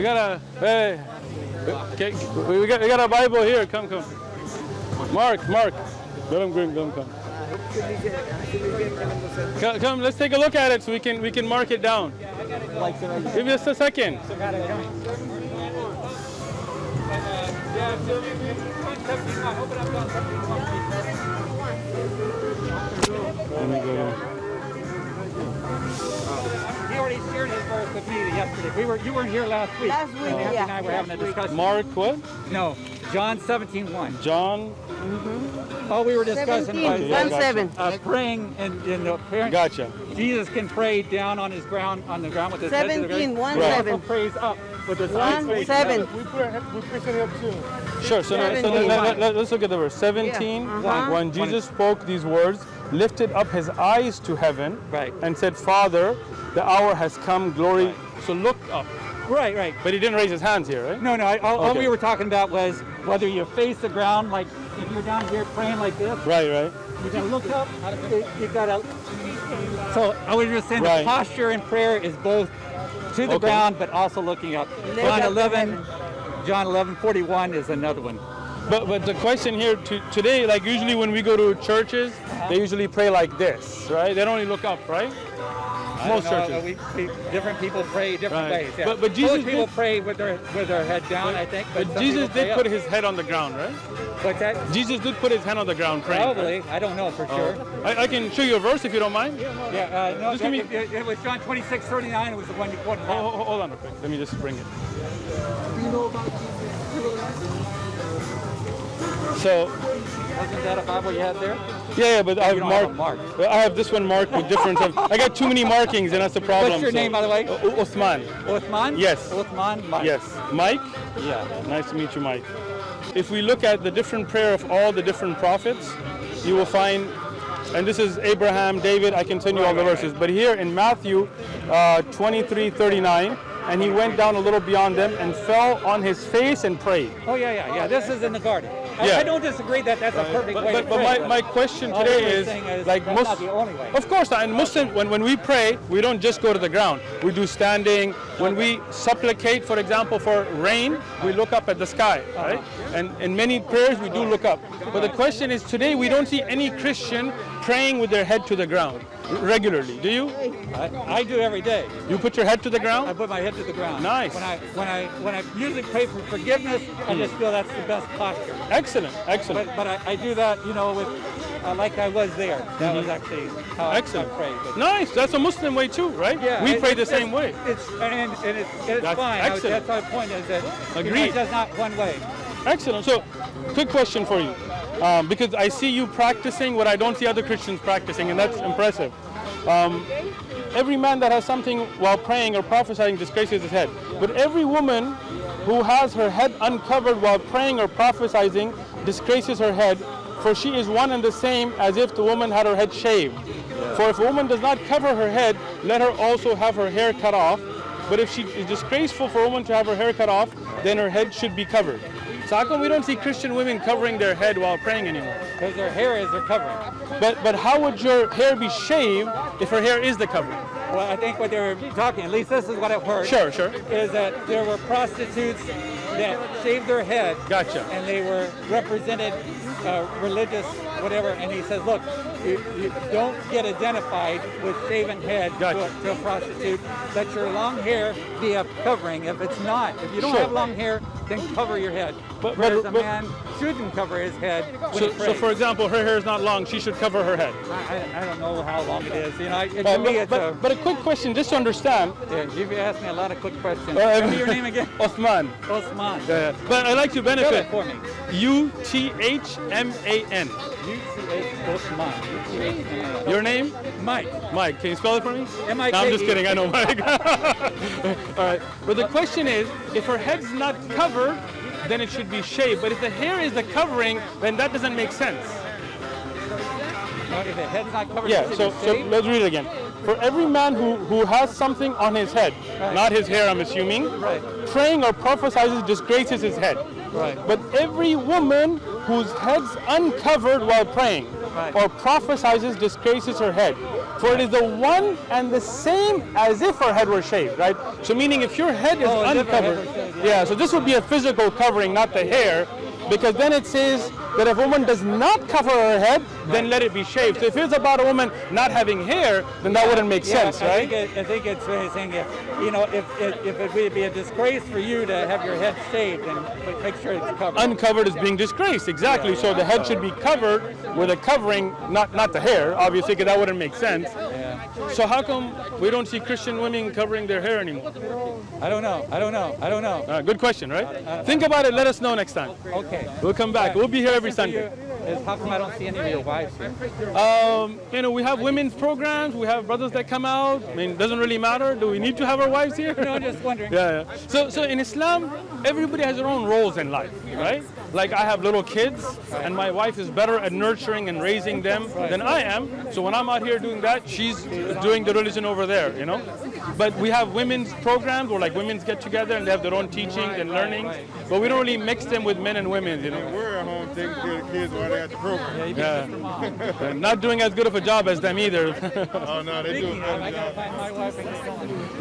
We got a, hey, okay, we got a Bible here. Come. Mark. Let him come. Come, let's take a look at it so we can mark it down. Give us a second. Let me go. He already shared his verse with me yesterday. You weren't here last week. Last week, Nancy yeah. and I were having a discussion. Mark what? No, John 17:1. John. All we were discussing 17, was 1-7. praying in the parent. Gotcha. Jesus can pray down on the ground with his head to the 17, ground. 1-7. He also prays up with his eyes facing 1-7. up. We pray for him too. Sure. So let's look at the verse 17. Yeah. When Jesus spoke these words, lifted up his eyes to heaven, Right. and said, "Father, the hour has come. Glory." Right. So look up. Right. But he didn't raise his hands here, right? No. All Okay. we were talking about was whether you face the ground, like if you're down here praying like this, Right. you gotta look up. You gotta. So I was just saying, Right. the posture in prayer is both to the Okay. ground, but also looking up. John 11:41 is another one. But the question here today, like usually when we go to churches, they usually pray like this, right? They don't really look up, right? Most I don't know, churches. different people pray different Right. ways. Yeah. But Jesus Most people did- pray with their head down, I think. But some Jesus people pray did up. put his head on the ground, right? What's that? Jesus did put his hand on the ground praying. Probably. I don't know for sure. I can show you a verse if you don't mind. Yeah. No. Just give me- It was John 26:39. It was the one you quoted. Hold on real quick. Let me just bring it. Do you know about Jesus? So, Wasn't that a Bible you had there? yeah, but I have You don't have it marked. marked. I have this one marked with different. I got too many markings, and that's the problem. What's your name, by the way? Osman. Uthman? Yes. Uthman? Mike. Yes. Mike. Yeah. Nice to meet you, Mike. If we look at the different prayer of all the different prophets, you will find, and this is Abraham, David, I can send you all the verses, but here in Matthew 23:39, and he went down a little beyond them and fell on his face and prayed. Oh, yeah. This is in the garden. Yeah. I don't disagree that that's a perfect way to But pray. my question all today we're is, saying is like that's not the only way. Of course, and Muslim, when we pray, we don't just go to the ground. We do standing. When we supplicate, for example, for rain, we look up at the sky, right? And in many prayers, we do look up. But the question is, today we don't see any Christian praying with their head to the ground regularly. Do you? I do every day. You put your head to the I ground? put my head to the ground. Nice. When I usually pray for forgiveness, I just feel that's the best posture. Excellent. But I do that, with like I was there. That was actually how I prayed. But Nice. That's a Muslim way too, right? yeah, We pray the same way. It's That's fine. excellent. That's my point. Is that Agreed. it's just not one way. Excellent. So, quick question for you, because I see you practicing what I don't see other Christians practicing, and that's impressive. Every man that has something while praying or prophesying disgraces his head, but every woman who has her head uncovered while praying or prophesying disgraces her head, for she is one and the same as if the woman had her head shaved. For if a woman does not cover her head, let her also have her hair cut off. But if she is disgraceful for a woman to have her hair cut off, then her head should be covered. So how come we don't see Christian women covering their head while praying anymore? Because their hair is their covering. But how would your hair be shaved if her hair is the covering? Well, I think what they were talking, at least this is what I've heard. Sure. Is that there were prostitutes that shaved their head. Gotcha. And they were represented religious, whatever. And he says, look, you don't get identified with shaven head to a prostitute. Let your long hair be a covering. If it's not, if you don't have long hair, then cover your head. Whereas a man shouldn't cover his head when he prays. So for example, her hair is not long, she should cover her head. I don't know how long it is. To me, it's but a quick question, just to understand. Yeah, you've asked me a lot of quick questions. Tell me your name again. Osman. Osman. Yeah. But I like to benefit. Spell it for me. UTHMAN. Osman. Your name? Mike. Mike. Can you spell it for me? M-I-K-E. No, I'm just kidding. I know Mike. All right. But the question is, if her head's not covered, then it should be shaved. But if the hair is the covering, then that doesn't make sense. No, if the head's not covered, Yeah. it should So be shaved. let's read it again. For every man who has something on his head, not his hair, I'm assuming, praying or prophesies disgraces his head. Right. But every woman whose head's uncovered while praying or prophesies disgraces her head. For it is the one and the same as if her head were shaved, right? So meaning if your head is as if her head uncovered, were shaved, yeah, so this would be a physical covering, not the hair, because then it says that if a woman does not cover her head, then let it be shaved. So if it's about a woman not having hair, then that wouldn't make sense, right? I think it's saying if it would be a disgrace for you to have your head shaved, then make sure it's covered. Uncovered is being disgraced, exactly. So the head should be covered with a covering, not the hair, obviously, because that wouldn't make sense. So how come we don't see Christian women covering their hair anymore? I don't know. Good question, right? Think about it. Let us know next time. Okay. We'll come back. We'll be here every Sunday. How come I don't see any of your wives here? We have women's programs. We have brothers that come out. I mean, it doesn't really matter. Do we need to have our wives here? No, just wondering. Yeah. So in Islam, everybody has their own roles in life, right? Like I have little kids, and my wife is better at nurturing and raising them than I am. So when I'm out here doing that, she's doing the religion over there, But we have women's programs where like women's get together and they have their own teachings and learnings, but we don't really mix them with men and women, We're at home taking care of the kids while they're at the program. Yeah. Not doing as good of a job as them either. Oh no, they do a better I gotta job. find my wife and get going.